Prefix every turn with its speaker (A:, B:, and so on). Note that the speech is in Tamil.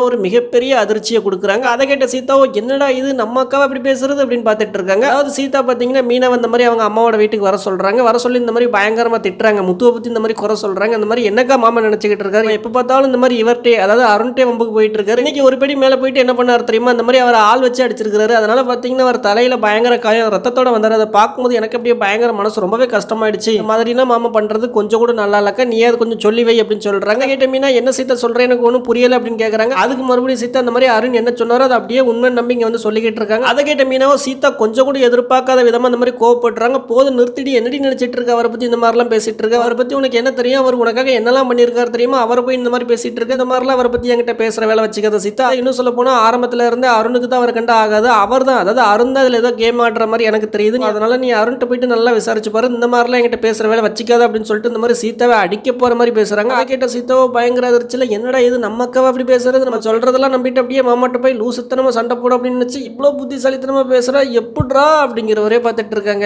A: ஒரு மிகப்பெரிய அதிர்ச்சியை குடுக்குறாங்க. அத கேட்ட சீதாவோ, "என்னடா இது நம்ம அக்காவா இப்படி பேசுறது?" அப்படின்னு பார்த்துட்டு இருக்காங்க. அதாவது சீதா பார்த்தீங்கன்னா, மீனா வந்த மாரி அவங்க அம்மாவோட வீட்டுக்கு வர சொல்றாங்க. வர சொல்லி இந்த மாரி பயங்கரமா திட்டுறாங்க. முத்துவ பத்தி இந்த மாரி குறை சொல்றாங்க. இந்த மாரி என்னக்கா மாமா நினைச்சுக்கிட்டு இருக்காரு? எப்ப பார்த்தாலும் இந்த மாரி இவர்ட்டே அதாவது அருண்ட்டே வம்புக்கு போயிட்டு இருக்காரு. இன்னைக்கு ஒரு படி மேல போயிட்டு என்ன பண்ணாரு தெரியுமா? இந்த மாரி அவர ஆள் வச்சு அடிச்சிருக்காரு. அதனால பார்த்தீங்கன்னா, அவர் தலையில பயங்கர காயம் ரத்தத்தோட வந்தாரு. அத பார்க்கும்போது எனக்கு அப்படியே பயங்கர மனசு ரொம்பவே கஷ்டமாயிடுச்சு. இந்த மாதிரிலாம் மாமா பண்றது கொஞ்சம் கூட நல்லா இல்லக்கா. நீயே அது கொஞ்சம் சொல்லி வை அப்படின்னு சொல்றாங்க. கேட்ட மீனா, "என்ன சீதா சொல்ற? எனக்கு ஒண்ணும் புரியல" அப்படின்னு கேக்குறாங்க. அதுக்கு மறுபடியும் சீதா அந்த மாதிரி அருண் என்ன சொன்னாரோ அதை அப்படியே உண்மை நம்பி இங்க வந்து சொல்லிக்கிட்டு இருக்காங்க. அதை கேட்ட மீனாவோ சீதா கொஞ்சம் கூட எதிர்பார்க்காத விதமா அந்த மாதிரி கோவப்படுறாங்க. போதும் நிறுத்திடி, என்னடி நினைச்சிட்டு இருக்க? அவரை பத்தி இந்த மாதிரிலாம் பேசிட்டு இருக்க? அவரை பத்தி உனக்கு என்ன தெரியும்? அவர் உனக்காக என்னெல்லாம் பண்ணியிருக்காரு தெரியுமா? அவரை போய் இந்த மாதிரி பேசிட்டு இருக்க? இந்த மாதிரிலாம் அவரை பத்தி என்கிட்ட பேசுற வேலை வச்சுக்காத சீதா. இன்னும் சொல்ல போனா ஆரம்பத்துல இருந்து அருணுக்கு தான் அவர் கண்டா ஆகாது. அவர் தான், அதாவது அருண் தான் இதுல ஏதோ கேம் ஆடுற மாதிரி எனக்கு தெரியுது. அதனால நீ அருண்கிட்ட போயிட்டு நல்லா விசாரிச்சு பாரு. இந்த மாதிரிலாம் என்கிட்ட பேசுற வேலை வச்சுக்காத அப்படின்னு சொல்லிட்டு இந்த மாதிரி சீதாவை அடிக்க போற மாதிரி பேசுறாங்க. அதை கேட்ட சீதாவோ பயங்கர அதிர்ச்சியில, என்னடா இது நம்ம அக்காவை அப்படி பேசுறது? நம்ம சொல்றதெல்லாம் நம்பிட்டு அப்படியே மாமாட்ட போய் லூசுத்தனமா சண்டை போட அப்படின்னு நினைச்சு இவ்வளவு புத்திசாலித்தனமா பேசுறா, எப்படிரா அப்படிங்கிறவரே பார்த்துட்டு இருக்காங்க.